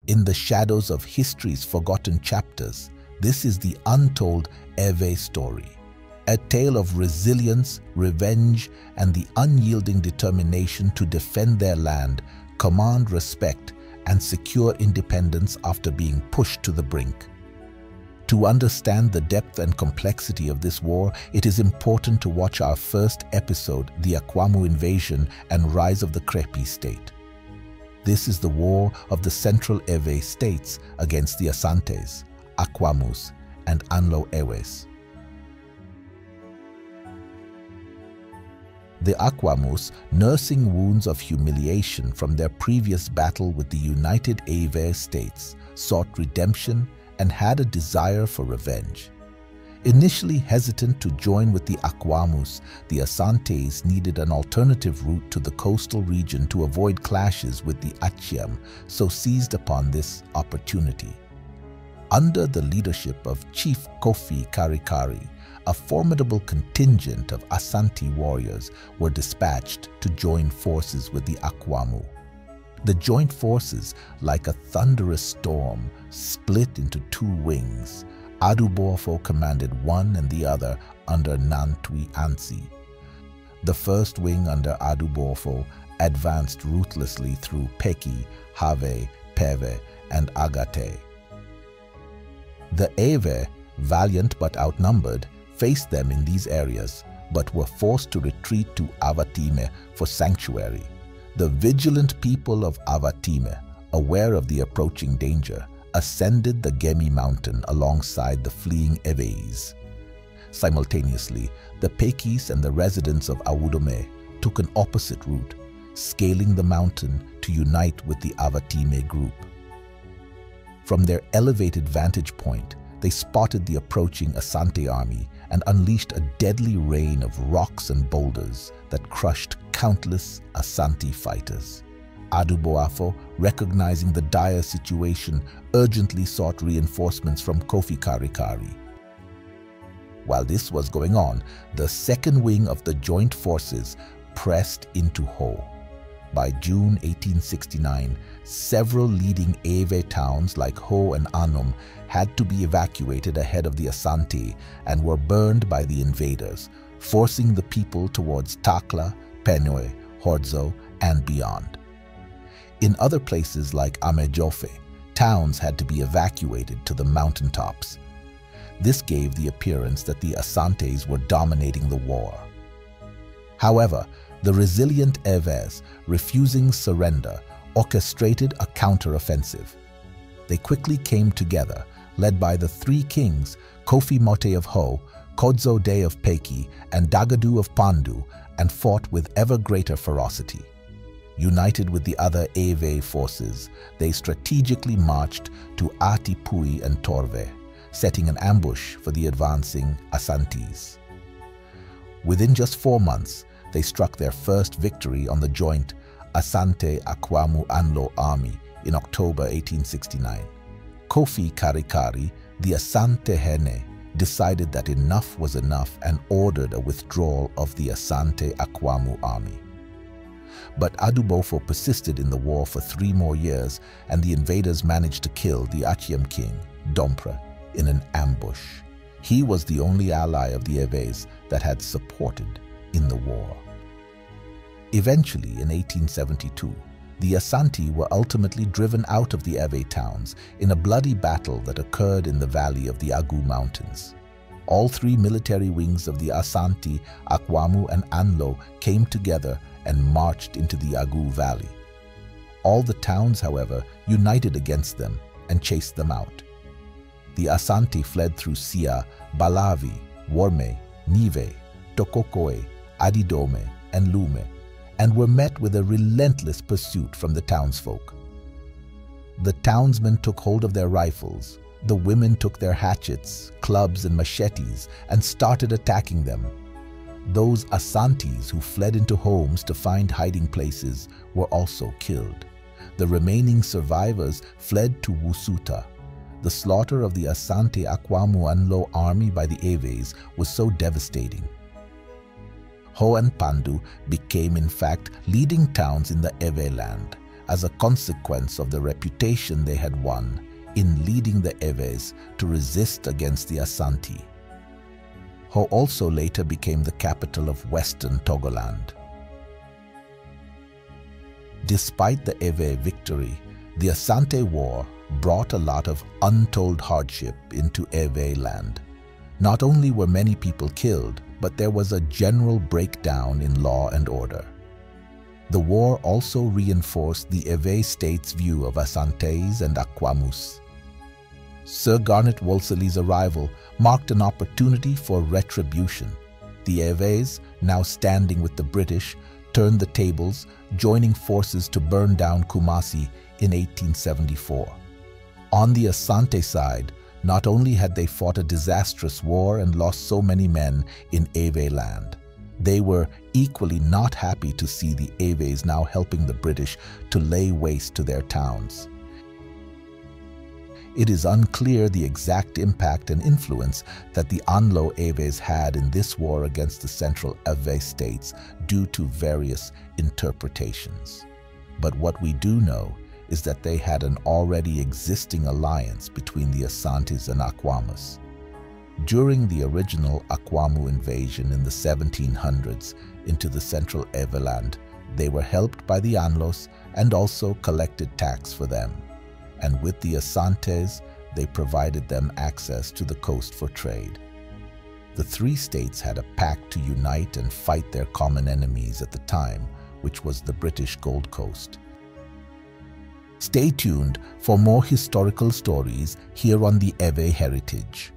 In the shadows of history's forgotten chapters, this is the untold Ewe story, a tale of resilience, revenge, and the unyielding determination to defend their land, command respect, and secure independence after being pushed to the brink. To understand the depth and complexity of this war, it is important to watch our first episode, The Akwamu Invasion and Rise of the Krepi State. This is the war of the Central Ewe states against the Asantes, Akwamus, and Anlo Ewes. The Akwamus, nursing wounds of humiliation from their previous battle with the united Ewe states, sought redemption and had a desire for revenge. Initially hesitant to join with the Akwamus, the Asantes needed an alternative route to the coastal region to avoid clashes with the Achiam, so seized upon this opportunity. Under the leadership of Chief Kofi Karikari, a formidable contingent of Asante warriors were dispatched to join forces with the Akwamu. The joint forces, like a thunderous storm, split into two wings. Adubofo commanded one and the other under Nantwi Ansi. The first wing under Adubofo advanced ruthlessly through Peki, Have, Peve, and Agate. The Ewe, valiant but outnumbered, faced them in these areas, but were forced to retreat to Avatime for sanctuary. The vigilant people of Avatime, aware of the approaching danger, ascended the Gemi mountain alongside the fleeing Ewes. Simultaneously, the Pekis and the residents of Awudome took an opposite route, scaling the mountain to unite with the Avatime group. From their elevated vantage point, they spotted the approaching Asante army and unleashed a deadly rain of rocks and boulders that crushed countless Asante fighters. Aduboafo, recognizing the dire situation, urgently sought reinforcements from Kofi Karikari. While this was going on, the second wing of the joint forces pressed into Ho. By June 1869, several leading Ewe towns like Ho and Anum had to be evacuated ahead of the Asante and were burned by the invaders, forcing the people towards Takla, Penoe, Hordzo, and beyond. In other places like Amejofe, towns had to be evacuated to the mountaintops. This gave the appearance that the Asantes were dominating the war. However, the resilient Ewes, refusing surrender, orchestrated a counteroffensive. They quickly came together, led by the three kings, Kofi Mote of Ho, Kodzo Day of Peki, and Dagadu of Pandu, and fought with ever greater ferocity. United with the other Ewe forces, they strategically marched to Atipui and Torve, setting an ambush for the advancing Asantes. Within just 4 months, they struck their first victory on the joint Asante Akwamu Anlo army in October 1869. Kofi Karikari, the Asante Hene, decided that enough was enough and ordered a withdrawal of the Asante Akwamu army. But Adubofo persisted in the war for 3 more years, and the invaders managed to kill the Achiam king, Dompra, in an ambush. He was the only ally of the Ewes that had supported in the war. Eventually, in 1872, the Asante were ultimately driven out of the Ewe towns in a bloody battle that occurred in the valley of the Agu Mountains. All 3 military wings of the Asante, Akwamu, and Anlo came together and marched into the Agu Valley. All the towns, however, united against them and chased them out. The Asante fled through Sia, Balavi, Worme, Nive, Tokokoe, Adidome, and Lume, and were met with a relentless pursuit from the townsfolk. The townsmen took hold of their rifles, the women took their hatchets, clubs, and machetes and started attacking them. Those Asantes who fled into homes to find hiding places were also killed. The remaining survivors fled to Wusuta. The slaughter of the Asante Akwamu Anlo army by the Ewes was so devastating. Ho and Pandu became in fact leading towns in the Ewe land, as a consequence of the reputation they had won in leading the Eves to resist against the Asante. Ho also later became the capital of Western Togoland. Despite the Ewe victory, the Asante War brought a lot of untold hardship into Ewe land. Not only were many people killed, but there was a general breakdown in law and order. The war also reinforced the Ewe state's view of Asantes and Akwamus. Sir Garnet Wolseley's arrival marked an opportunity for retribution. The Ewes, now standing with the British, turned the tables, joining forces to burn down Kumasi in 1874. On the Asante side, not only had they fought a disastrous war and lost so many men in Ewe land, they were equally not happy to see the Ewes now helping the British to lay waste to their towns. It is unclear the exact impact and influence that the Anlo Ewes had in this war against the Central Ewe states due to various interpretations. But what we do know is that they had an already existing alliance between the Asantes and Akwamus. During the original Akwamu invasion in the 1700s into the Central Ewe land, they were helped by the Anlos and also collected tax for them. And with the Asantes, they provided them access to the coast for trade. The three states had a pact to unite and fight their common enemies at the time, which was the British Gold Coast. Stay tuned for more historical stories here on the Ewe Heritage.